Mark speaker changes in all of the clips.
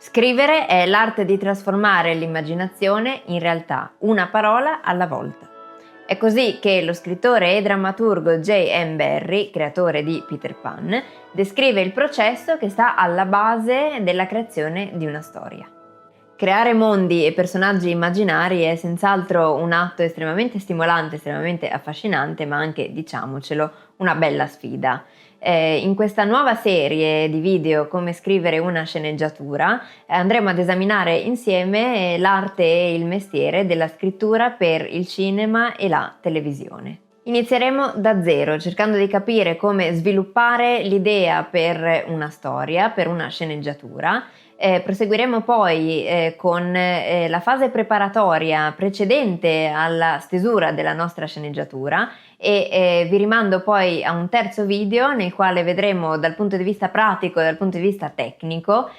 Speaker 1: Scrivere è l'arte di trasformare l'immaginazione in realtà, una parola alla volta. È così che lo scrittore e drammaturgo J.M. Barrie, creatore di Peter Pan, descrive il processo che sta alla base della creazione di una storia. Creare mondi e personaggi immaginari è senz'altro un atto estremamente stimolante, estremamente affascinante, ma anche, diciamocelo, una bella sfida. In questa nuova serie di video Come scrivere una sceneggiatura andremo ad esaminare insieme l'arte e il mestiere della scrittura per il cinema e la televisione. Inizieremo da zero, cercando di capire come sviluppare l'idea per una storia, per una sceneggiatura. Proseguiremo poi con la fase preparatoria precedente alla stesura della nostra sceneggiatura e vi rimando poi a un terzo video nel quale vedremo dal punto di vista pratico e dal punto di vista tecnico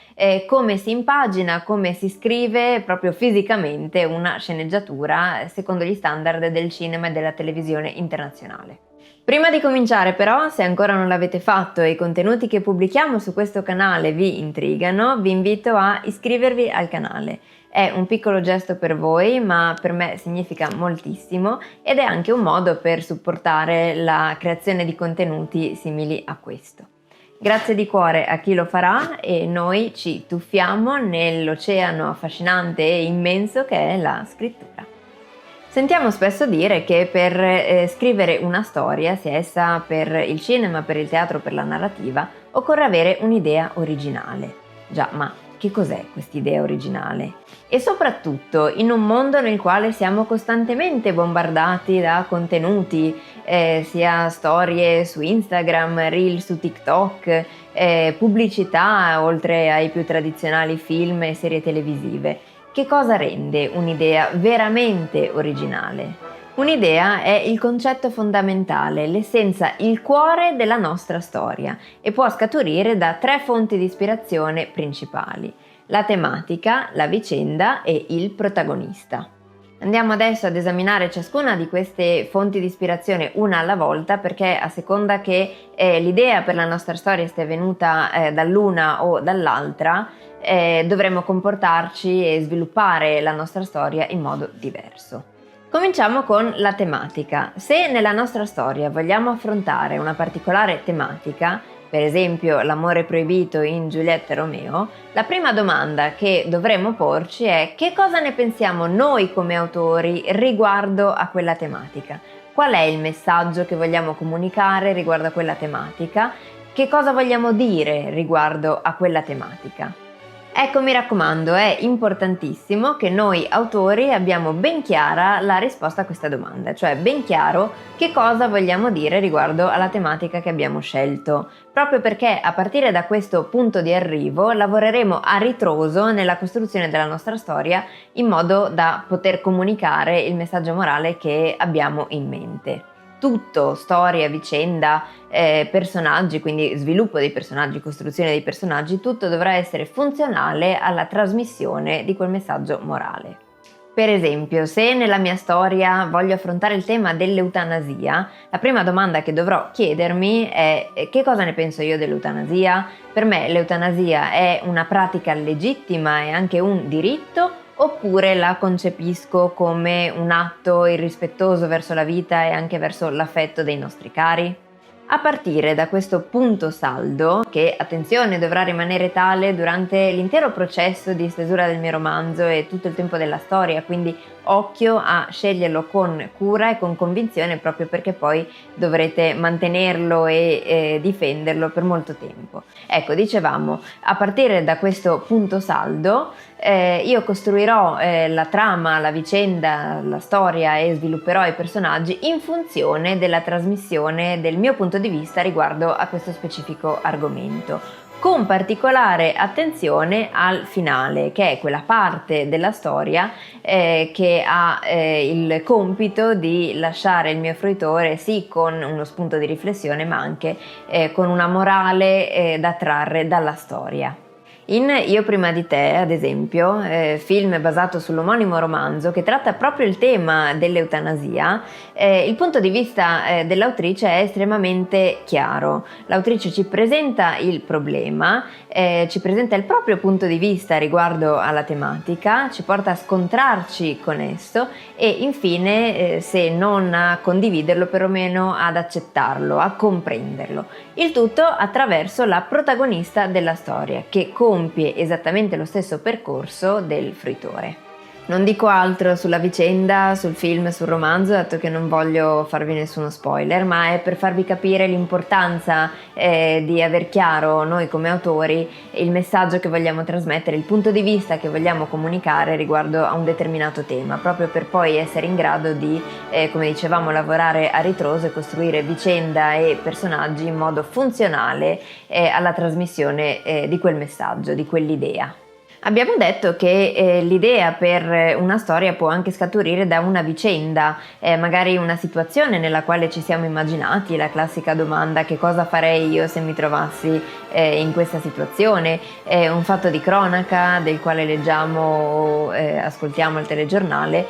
Speaker 1: come si impagina, come si scrive proprio fisicamente una sceneggiatura secondo gli standard del cinema e della televisione internazionale. Prima di cominciare però, se ancora non l'avete fatto e i contenuti che pubblichiamo su questo canale vi intrigano, vi invito a iscrivervi al canale. È un piccolo gesto per voi, ma per me significa moltissimo ed è anche un modo per supportare la creazione di contenuti simili a questo. Grazie di cuore a chi lo farà e noi ci tuffiamo nell'oceano affascinante e immenso che è la scrittura. Sentiamo spesso dire che per scrivere una storia, sia essa per il cinema, per il teatro, per la narrativa, occorre avere un'idea originale. Già, ma che cos'è quest'idea originale? E soprattutto in un mondo nel quale siamo costantemente bombardati da contenuti, sia storie su Instagram, reel su TikTok, pubblicità oltre ai più tradizionali film e serie televisive. Che cosa rende un'idea veramente originale? Un'idea è il concetto fondamentale, l'essenza, il cuore della nostra storia e può scaturire da tre fonti di ispirazione principali: la tematica, la vicenda e il protagonista. Andiamo adesso ad esaminare ciascuna di queste fonti di ispirazione una alla volta, perché a seconda che l'idea per la nostra storia stia venuta dall'una o dall'altra, dovremo comportarci e sviluppare la nostra storia in modo diverso. Cominciamo con la tematica. Se nella nostra storia vogliamo affrontare una particolare tematica, per esempio l'amore proibito in Giulietta e Romeo, la prima domanda che dovremmo porci è: che cosa ne pensiamo noi come autori riguardo a quella tematica? Qual è il messaggio che vogliamo comunicare riguardo a quella tematica? Che cosa vogliamo dire riguardo a quella tematica? Ecco, mi raccomando, è importantissimo che noi autori abbiamo ben chiara la risposta a questa domanda, cioè ben chiaro che cosa vogliamo dire riguardo alla tematica che abbiamo scelto, proprio perché a partire da questo punto di arrivo lavoreremo a ritroso nella costruzione della nostra storia in modo da poter comunicare il messaggio morale che abbiamo in mente. Tutto, storia, vicenda, personaggi, quindi sviluppo dei personaggi, costruzione dei personaggi, tutto dovrà essere funzionale alla trasmissione di quel messaggio morale. Per esempio, se nella mia storia voglio affrontare il tema dell'eutanasia, la prima domanda che dovrò chiedermi è: che cosa ne penso io dell'eutanasia? Per me l'eutanasia è una pratica legittima e anche un diritto, oppure la concepisco come un atto irrispettoso verso la vita e anche verso l'affetto dei nostri cari? A partire da questo punto saldo, che attenzione dovrà rimanere tale durante l'intero processo di stesura del mio romanzo e tutto il tempo della storia, quindi occhio a sceglierlo con cura e con convinzione, proprio perché poi dovrete mantenerlo e difenderlo per molto tempo. Ecco, dicevamo, a partire da questo punto saldo io costruirò la trama, la vicenda, la storia e svilupperò i personaggi in funzione della trasmissione del mio punto di vista riguardo a questo specifico argomento, con particolare attenzione al finale, che è quella parte della storia che ha il compito di lasciare il mio fruitore sì con uno spunto di riflessione, ma anche con una morale da trarre dalla storia. In Io prima di te, ad esempio, film basato sull'omonimo romanzo che tratta proprio il tema dell'eutanasia, il punto di vista dell'autrice è estremamente chiaro. L'autrice ci presenta il problema, ci presenta il proprio punto di vista riguardo alla tematica, ci porta a scontrarci con esso e infine, se non a condividerlo, perlomeno ad accettarlo, a comprenderlo. Il tutto attraverso la protagonista della storia, che compie esattamente lo stesso percorso del fruitore. Non dico altro sulla vicenda, sul film, sul romanzo, dato che non voglio farvi nessuno spoiler, ma è per farvi capire l'importanza di aver chiaro noi come autori il messaggio che vogliamo trasmettere, il punto di vista che vogliamo comunicare riguardo a un determinato tema, proprio per poi essere in grado di, come dicevamo, lavorare a ritroso e costruire vicenda e personaggi in modo funzionale alla trasmissione di quel messaggio, di quell'idea. Abbiamo detto che l'idea per una storia può anche scaturire da una vicenda, magari una situazione nella quale ci siamo immaginati, la classica domanda: che cosa farei io se mi trovassi in questa situazione, un fatto di cronaca del quale leggiamo o ascoltiamo il telegiornale,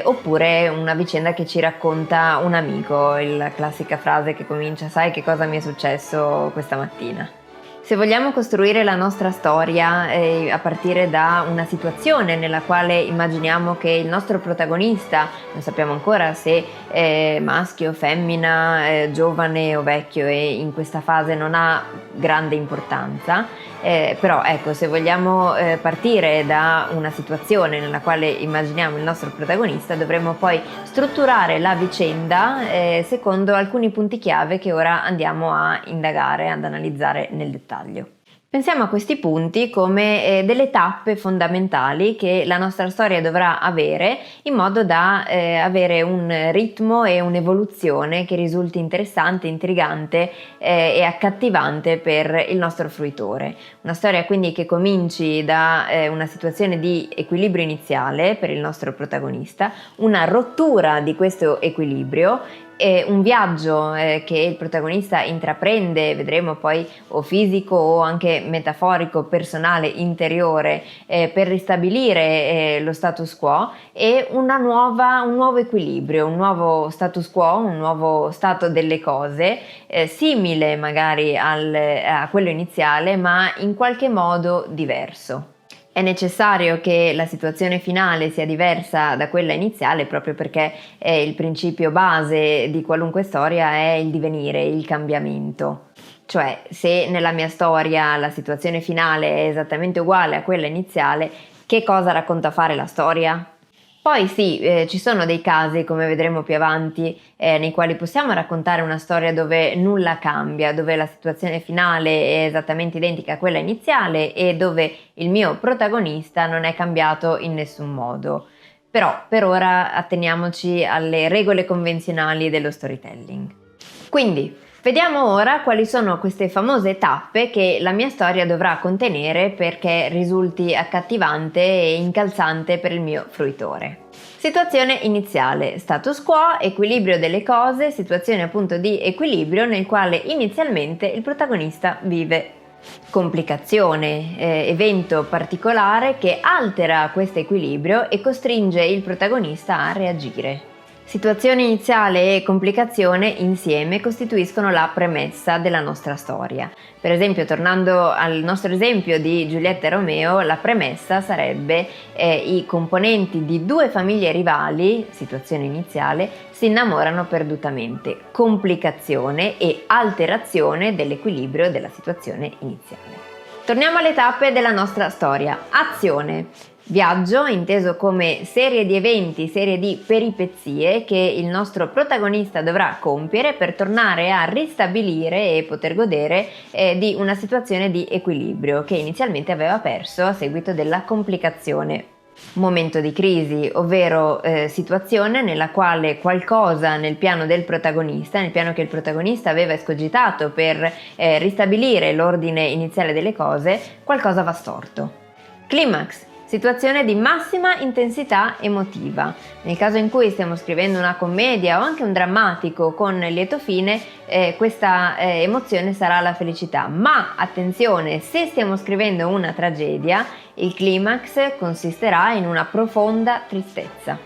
Speaker 1: oppure una vicenda che ci racconta un amico, la classica frase che comincia: sai che cosa mi è successo questa mattina? Se vogliamo costruire la nostra storia a partire da una situazione nella quale immaginiamo che il nostro protagonista, non sappiamo ancora se maschio o femmina, giovane o vecchio, e in questa fase non ha grande importanza, però ecco, se vogliamo partire da una situazione nella quale immaginiamo il nostro protagonista, dovremo poi strutturare la vicenda secondo alcuni punti chiave che ora andiamo a indagare, ad analizzare nel dettaglio. Pensiamo a questi punti come delle tappe fondamentali che la nostra storia dovrà avere in modo da avere un ritmo e un'evoluzione che risulti interessante, intrigante e accattivante per il nostro fruitore. Una storia quindi che cominci da una situazione di equilibrio iniziale per il nostro protagonista, una rottura di questo equilibrio, un viaggio che il protagonista intraprende, vedremo poi, o fisico o anche metaforico, personale, interiore, per ristabilire lo status quo, e un nuovo equilibrio, un nuovo status quo, un nuovo stato delle cose, simile magari a quello iniziale, ma in qualche modo diverso. È necessario che la situazione finale sia diversa da quella iniziale, proprio perché il principio base di qualunque storia è il divenire, il cambiamento. Cioè, se nella mia storia la situazione finale è esattamente uguale a quella iniziale, che cosa racconta fare la storia? Poi sì, ci sono dei casi, come vedremo più avanti, nei quali possiamo raccontare una storia dove nulla cambia, dove la situazione finale è esattamente identica a quella iniziale e dove il mio protagonista non è cambiato in nessun modo. Però per ora atteniamoci alle regole convenzionali dello storytelling. Quindi, vediamo ora quali sono queste famose tappe che la mia storia dovrà contenere perché risulti accattivante e incalzante per il mio fruitore. Situazione iniziale, status quo, equilibrio delle cose, situazione appunto di equilibrio nel quale inizialmente il protagonista vive. Complicazione, evento particolare che altera questo equilibrio e costringe il protagonista a reagire. Situazione iniziale e complicazione insieme costituiscono la premessa della nostra storia. Per esempio, tornando al nostro esempio di Giulietta e Romeo, la premessa sarebbe i componenti di due famiglie rivali, situazione iniziale, si innamorano perdutamente. Complicazione e alterazione dell'equilibrio della situazione iniziale. Torniamo alle tappe della nostra storia. Azione. Viaggio, inteso come serie di eventi, serie di peripezie che il nostro protagonista dovrà compiere per tornare a ristabilire e poter godere di una situazione di equilibrio che inizialmente aveva perso a seguito della complicazione. Momento di crisi, ovvero situazione nella quale qualcosa nel piano del protagonista, nel piano che il protagonista aveva escogitato per ristabilire l'ordine iniziale delle cose, qualcosa va storto. Climax. situazione di massima intensità emotiva. Nel caso in cui stiamo scrivendo una commedia o anche un drammatico con lieto fine, questa emozione sarà la felicità. Ma attenzione, se stiamo scrivendo una tragedia, il climax consisterà in una profonda tristezza.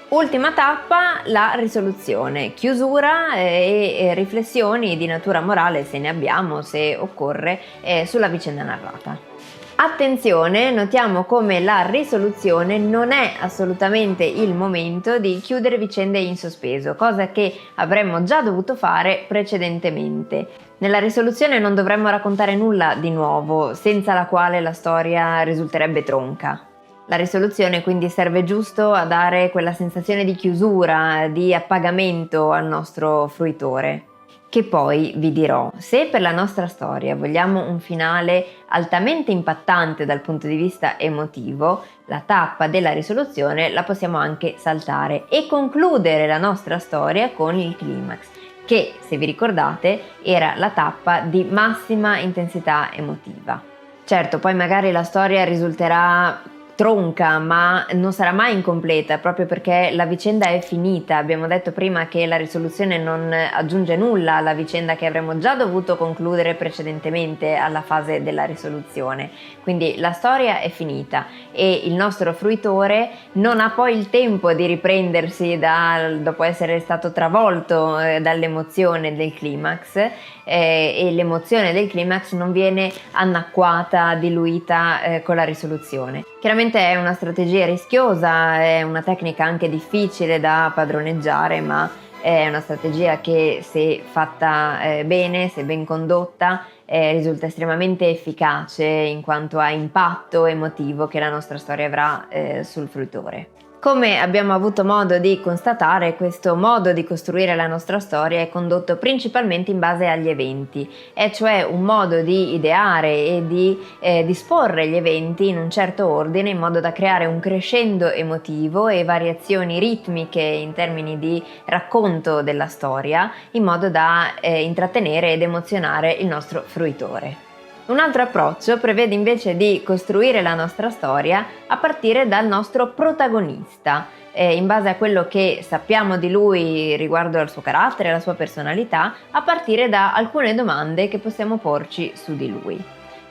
Speaker 1: Ultima tappa, la risoluzione, chiusura e riflessioni di natura morale, se ne abbiamo, se occorre, sulla vicenda narrata. Attenzione, notiamo come la risoluzione non è assolutamente il momento di chiudere vicende in sospeso, cosa che avremmo già dovuto fare precedentemente. Nella risoluzione non dovremmo raccontare nulla di nuovo, senza la quale la storia risulterebbe tronca. La risoluzione quindi serve giusto a dare quella sensazione di chiusura, di appagamento al nostro fruitore. Che poi vi dirò, se per la nostra storia vogliamo un finale altamente impattante dal punto di vista emotivo, la tappa della risoluzione la possiamo anche saltare e concludere la nostra storia con il climax, che, se vi ricordate, era la tappa di massima intensità emotiva. Certo, poi magari la storia risulterà tronca, ma non sarà mai incompleta, proprio perché la vicenda è finita. Abbiamo detto prima che la risoluzione non aggiunge nulla alla vicenda che avremmo già dovuto concludere precedentemente alla fase della risoluzione. Quindi la storia è finita e il nostro fruitore non ha poi il tempo di riprendersi dopo essere stato travolto dall'emozione del climax, e l'emozione del climax non viene annacquata, diluita con la risoluzione. Chiaramente è una strategia rischiosa, è una tecnica anche difficile da padroneggiare, ma è una strategia che, se fatta bene, se ben condotta, risulta estremamente efficace in quanto a impatto emotivo che la nostra storia avrà sul fruitore. Come abbiamo avuto modo di constatare, questo modo di costruire la nostra storia è condotto principalmente in base agli eventi, è cioè un modo di ideare e di disporre gli eventi in un certo ordine in modo da creare un crescendo emotivo e variazioni ritmiche in termini di racconto della storia, in modo da intrattenere ed emozionare il nostro fruitore. Un altro approccio prevede invece di costruire la nostra storia a partire dal nostro protagonista, in base a quello che sappiamo di lui riguardo al suo carattere e alla sua personalità, a partire da alcune domande che possiamo porci su di lui.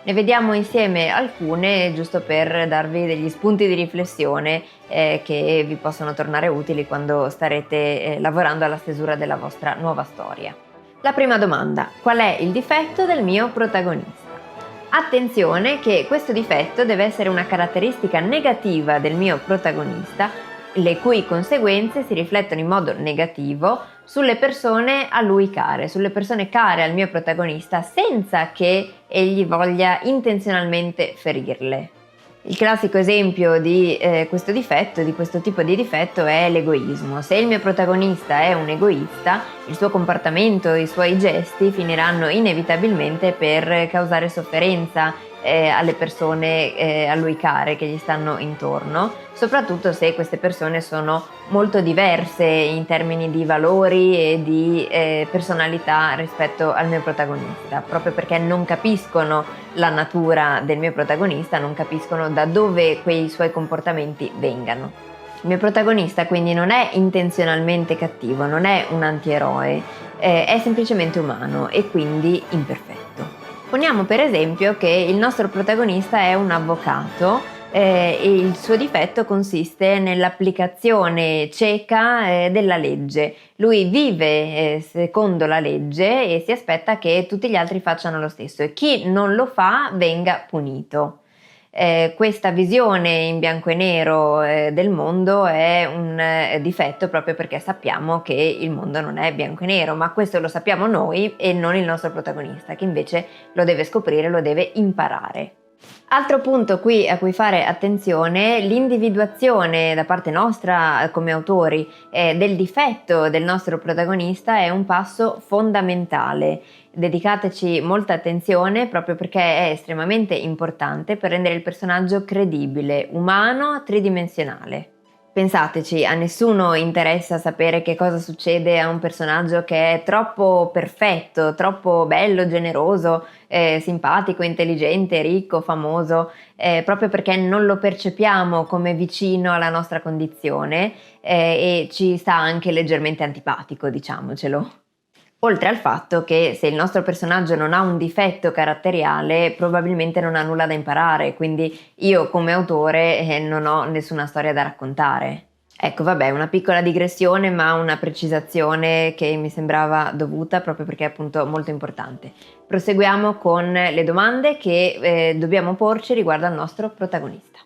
Speaker 1: Ne vediamo insieme alcune, giusto per darvi degli spunti di riflessione che vi possono tornare utili quando starete lavorando alla stesura della vostra nuova storia. La prima domanda: qual è il difetto del mio protagonista? Attenzione che questo difetto deve essere una caratteristica negativa del mio protagonista, le cui conseguenze si riflettono in modo negativo sulle persone a lui care, sulle persone care al mio protagonista, senza che egli voglia intenzionalmente ferirle. Il classico esempio di questo difetto, di questo tipo di difetto, è l'egoismo. Se il mio protagonista è un egoista, il suo comportamento, i suoi gesti finiranno inevitabilmente per causare sofferenza alle persone a lui care che gli stanno intorno, soprattutto se queste persone sono molto diverse in termini di valori e di personalità rispetto al mio protagonista, proprio perché non capiscono la natura del mio protagonista, non capiscono da dove quei suoi comportamenti vengano. Il mio protagonista quindi non è intenzionalmente cattivo, non è un antieroe, è semplicemente umano e quindi imperfetto. Poniamo per esempio che il nostro protagonista è un avvocato e il suo difetto consiste nell'applicazione cieca della legge. Lui vive secondo la legge e si aspetta che tutti gli altri facciano lo stesso e chi non lo fa venga punito. Questa visione in bianco e nero del mondo è un difetto, proprio perché sappiamo che il mondo non è bianco e nero, ma questo lo sappiamo noi e non il nostro protagonista, che invece lo deve scoprire, lo deve imparare. Altro punto qui a cui fare attenzione: l'individuazione da parte nostra come autori del difetto del nostro protagonista è un passo fondamentale. Dedicateci molta attenzione proprio perché è estremamente importante per rendere il personaggio credibile, umano, tridimensionale. Pensateci, a nessuno interessa sapere che cosa succede a un personaggio che è troppo perfetto, troppo bello, generoso, simpatico, intelligente, ricco, famoso, proprio perché non lo percepiamo come vicino alla nostra condizione, e ci sta anche leggermente antipatico, diciamocelo. Oltre al fatto che se il nostro personaggio non ha un difetto caratteriale, probabilmente non ha nulla da imparare, quindi io come autore non ho nessuna storia da raccontare. Ecco, vabbè, una piccola digressione, ma una precisazione che mi sembrava dovuta proprio perché è appunto molto importante. Proseguiamo con le domande che dobbiamo porci riguardo al nostro protagonista.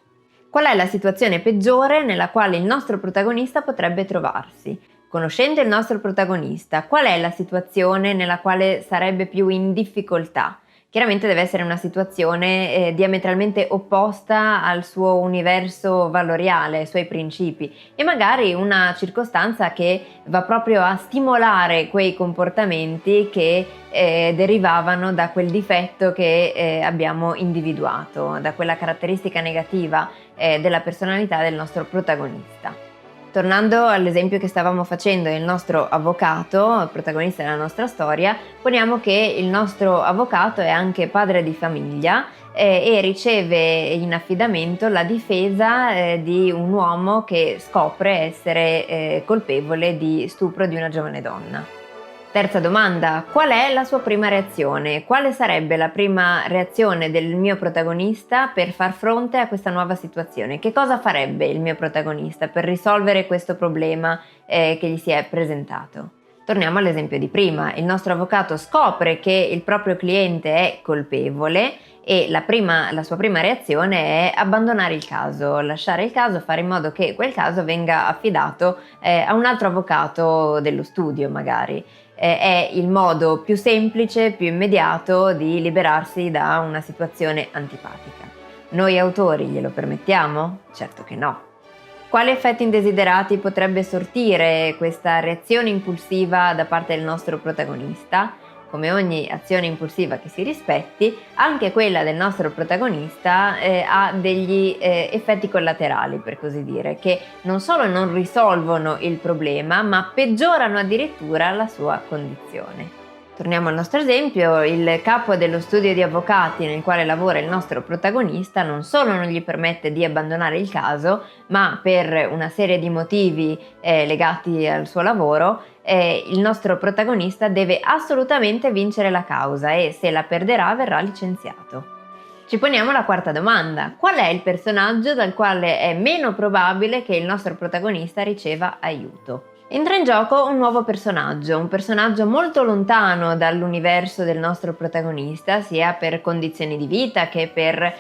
Speaker 1: Qual è la situazione peggiore nella quale il nostro protagonista potrebbe trovarsi? Conoscendo il nostro protagonista, qual è la situazione nella quale sarebbe più in difficoltà? Chiaramente deve essere una situazione diametralmente opposta al suo universo valoriale, ai suoi principi, e magari una circostanza che va proprio a stimolare quei comportamenti che derivavano da quel difetto che abbiamo individuato, da quella caratteristica negativa della personalità del nostro protagonista. Tornando all'esempio che stavamo facendo, il nostro avvocato, il protagonista della nostra storia, poniamo che il nostro avvocato è anche padre di famiglia e riceve in affidamento la difesa di un uomo che scopre essere colpevole di stupro di una giovane donna. Terza domanda: qual è la sua prima reazione? Quale sarebbe la prima reazione del mio protagonista per far fronte a questa nuova situazione? Che cosa farebbe il mio protagonista per risolvere questo problema che gli si è presentato? Torniamo all'esempio di prima. Il nostro avvocato scopre che il proprio cliente è colpevole e la sua prima reazione è abbandonare il caso, lasciare il caso, fare in modo che quel caso venga affidato a un altro avvocato dello studio magari. È il modo più semplice, più immediato di liberarsi da una situazione antipatica. Noi autori glielo permettiamo? Certo che no. Quali effetti indesiderati potrebbe sortire questa reazione impulsiva da parte del nostro protagonista? Come ogni azione impulsiva che si rispetti, anche quella del nostro protagonista ha degli effetti collaterali, per così dire, che non solo non risolvono il problema, ma peggiorano addirittura la sua condizione. Torniamo al nostro esempio: il capo dello studio di avvocati nel quale lavora il nostro protagonista non solo non gli permette di abbandonare il caso, ma per una serie di motivi legati al suo lavoro, il nostro protagonista deve assolutamente vincere la causa e se la perderà verrà licenziato. Ci poniamo la quarta domanda: qual è il personaggio dal quale è meno probabile che il nostro protagonista riceva aiuto? Entra in gioco un nuovo personaggio, un personaggio molto lontano dall'universo del nostro protagonista, sia per condizioni di vita che per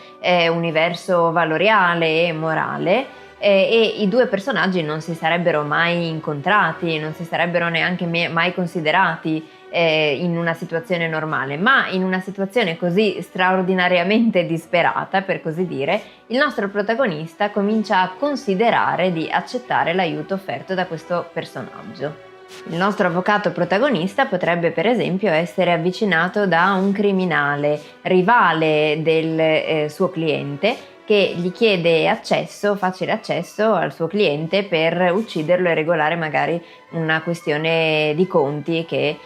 Speaker 1: universo valoriale e morale, e i due personaggi non si sarebbero mai incontrati, non si sarebbero neanche mai considerati in una situazione normale, ma in una situazione così straordinariamente disperata, per così dire, il nostro protagonista comincia a considerare di accettare l'aiuto offerto da questo personaggio. Il nostro avvocato protagonista potrebbe per esempio essere avvicinato da un criminale, rivale del suo cliente, che gli chiede facile accesso al suo cliente per ucciderlo e regolare magari una questione di conti che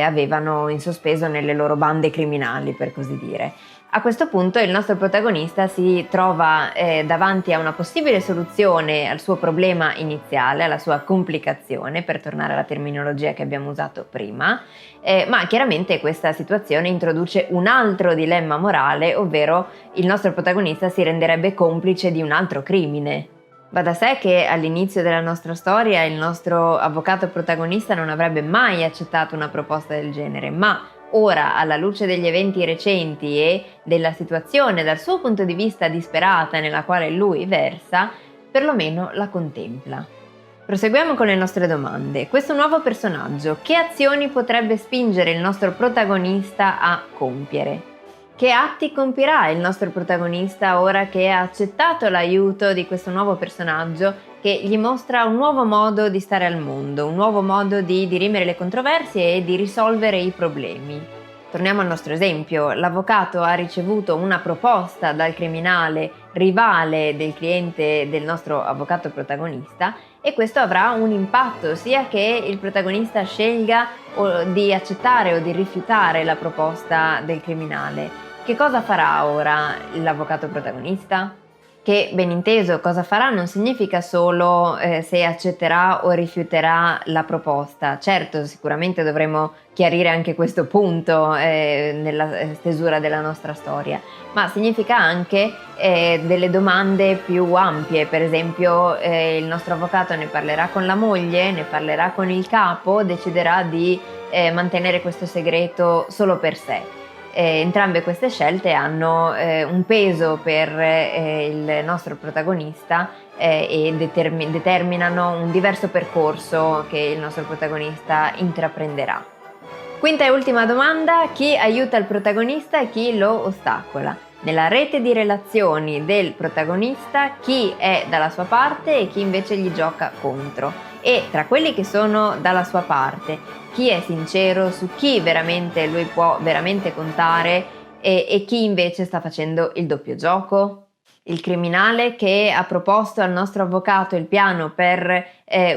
Speaker 1: avevano in sospeso nelle loro bande criminali, per così dire. A questo punto il nostro protagonista si trova davanti a una possibile soluzione al suo problema iniziale, alla sua complicazione, per tornare alla terminologia che abbiamo usato prima, ma chiaramente questa situazione introduce un altro dilemma morale, ovvero il nostro protagonista si renderebbe complice di un altro crimine. Va da sé che all'inizio della nostra storia il nostro avvocato protagonista non avrebbe mai accettato una proposta del genere, ma ora, alla luce degli eventi recenti e della situazione dal suo punto di vista disperata nella quale lui versa, perlomeno la contempla. Proseguiamo con le nostre domande. Questo nuovo personaggio, che azioni potrebbe spingere il nostro protagonista a compiere? Che atti compirà il nostro protagonista ora che ha accettato l'aiuto di questo nuovo personaggio che gli mostra un nuovo modo di stare al mondo, un nuovo modo di dirimere le controversie e di risolvere i problemi? Torniamo al nostro esempio. L'avvocato ha ricevuto una proposta dal criminale rivale del cliente del nostro avvocato protagonista, e questo avrà un impatto sia che il protagonista scelga di accettare o di rifiutare la proposta del criminale. Che cosa farà ora l'avvocato protagonista? Che, ben inteso, cosa farà non significa solo se accetterà o rifiuterà la proposta. Certo, sicuramente dovremo chiarire anche questo punto nella stesura della nostra storia, ma significa anche delle domande più ampie. Per esempio, il nostro avvocato ne parlerà con la moglie, ne parlerà con il capo, deciderà di mantenere questo segreto solo per sé. Entrambe queste scelte hanno un peso per il nostro protagonista e determinano un diverso percorso che il nostro protagonista intraprenderà. Quinta e ultima domanda: chi aiuta il protagonista e chi lo ostacola? Nella rete di relazioni del protagonista, chi è dalla sua parte e chi invece gli gioca contro? E tra quelli che sono dalla sua parte, chi è sincero, su chi veramente lui può veramente contare e chi invece sta facendo il doppio gioco? Il criminale che ha proposto al nostro avvocato il piano per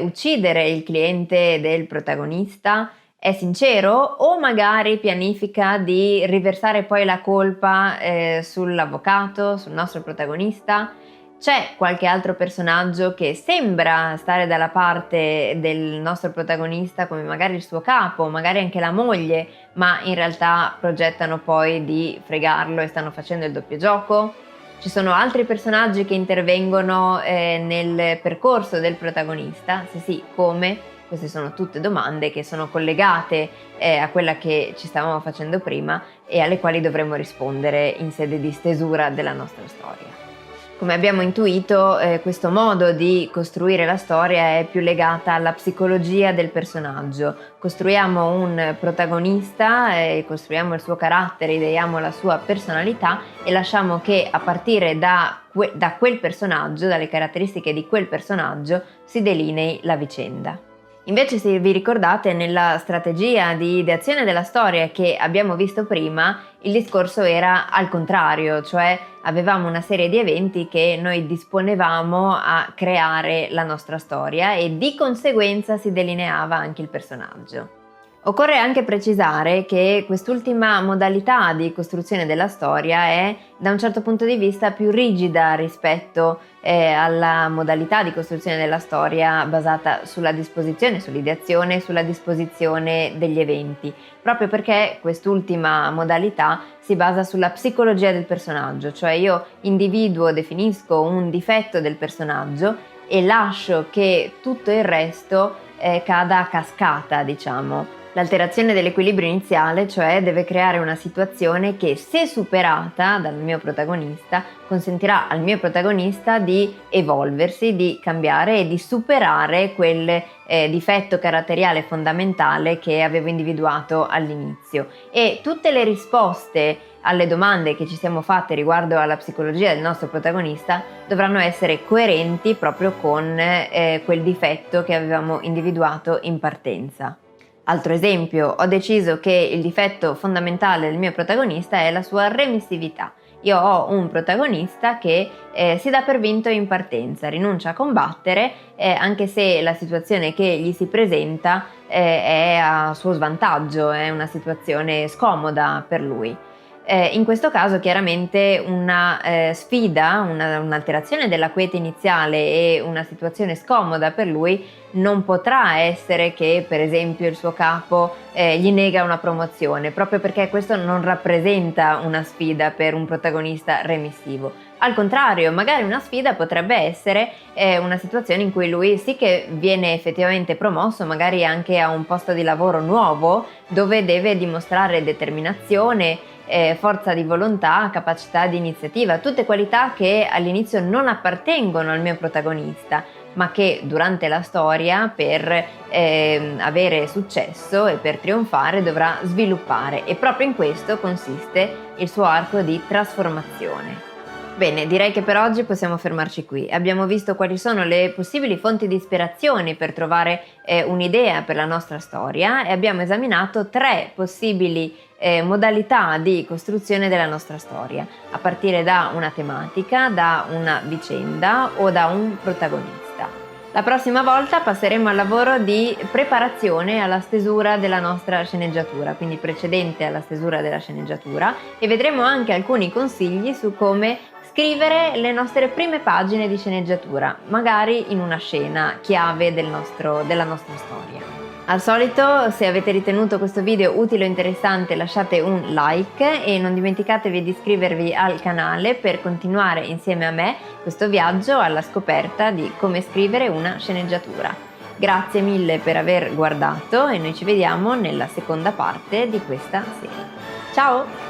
Speaker 1: uccidere il cliente del protagonista è sincero, o magari pianifica di riversare poi la colpa sull'avvocato, sul nostro protagonista? C'è qualche altro personaggio che sembra stare dalla parte del nostro protagonista, come magari il suo capo, magari anche la moglie, ma in realtà progettano poi di fregarlo e stanno facendo il doppio gioco? Ci sono altri personaggi che intervengono nel percorso del protagonista? Se sì, come? Queste sono tutte domande che sono collegate a quella che ci stavamo facendo prima e alle quali dovremo rispondere in sede di stesura della nostra storia. Come abbiamo intuito, questo modo di costruire la storia è più legata alla psicologia del personaggio. Costruiamo un protagonista, costruiamo il suo carattere, ideiamo la sua personalità e lasciamo che a partire da quel personaggio, dalle caratteristiche di quel personaggio, si delinei la vicenda. Invece, se vi ricordate, nella strategia di ideazione della storia che abbiamo visto prima, il discorso era al contrario, cioè avevamo una serie di eventi che noi disponevamo a creare la nostra storia e di conseguenza si delineava anche il personaggio. Occorre anche precisare che quest'ultima modalità di costruzione della storia è, da un certo punto di vista, più rigida rispetto alla modalità di costruzione della storia basata sulla disposizione, sull'ideazione, sulla disposizione degli eventi, proprio perché quest'ultima modalità si basa sulla psicologia del personaggio, cioè io individuo, definisco un difetto del personaggio e lascio che tutto il resto cada a cascata, diciamo. L'alterazione dell'equilibrio iniziale, cioè, deve creare una situazione che, se superata dal mio protagonista, consentirà al mio protagonista di evolversi, di cambiare e di superare quel difetto caratteriale fondamentale che avevo individuato all'inizio. E tutte le risposte alle domande che ci siamo fatte riguardo alla psicologia del nostro protagonista dovranno essere coerenti proprio con quel difetto che avevamo individuato in partenza. Altro esempio: ho deciso che il difetto fondamentale del mio protagonista è la sua remissività. Io ho un protagonista che si dà per vinto in partenza, rinuncia a combattere anche se la situazione che gli si presenta è a suo svantaggio, è una situazione scomoda per lui. In questo caso chiaramente una sfida, un'alterazione della quiete iniziale e una situazione scomoda per lui non potrà essere che, per esempio, il suo capo gli nega una promozione, proprio perché questo non rappresenta una sfida per un protagonista remissivo. Al contrario, magari una sfida potrebbe essere una situazione in cui lui sì che viene effettivamente promosso, magari anche a un posto di lavoro nuovo, dove deve dimostrare determinazione, forza di volontà, capacità di iniziativa, tutte qualità che all'inizio non appartengono al mio protagonista, ma che durante la storia, per avere successo e per trionfare, dovrà sviluppare, e proprio in questo consiste il suo arco di trasformazione. Bene, direi che per oggi possiamo fermarci qui. Abbiamo visto quali sono le possibili fonti di ispirazione per trovare un'idea per la nostra storia e abbiamo esaminato 3 possibili modalità di costruzione della nostra storia, a partire da una tematica, da una vicenda o da un protagonista. La prossima volta passeremo al lavoro di preparazione alla stesura della nostra sceneggiatura, quindi precedente alla stesura della sceneggiatura, e vedremo anche alcuni consigli su come scrivere le nostre prime pagine di sceneggiatura, magari in una scena chiave della nostra storia. Al solito, se avete ritenuto questo video utile o interessante, lasciate un like e non dimenticatevi di iscrivervi al canale per continuare insieme a me questo viaggio alla scoperta di come scrivere una sceneggiatura. Grazie mille per aver guardato e noi ci vediamo nella seconda parte di questa serie. Ciao!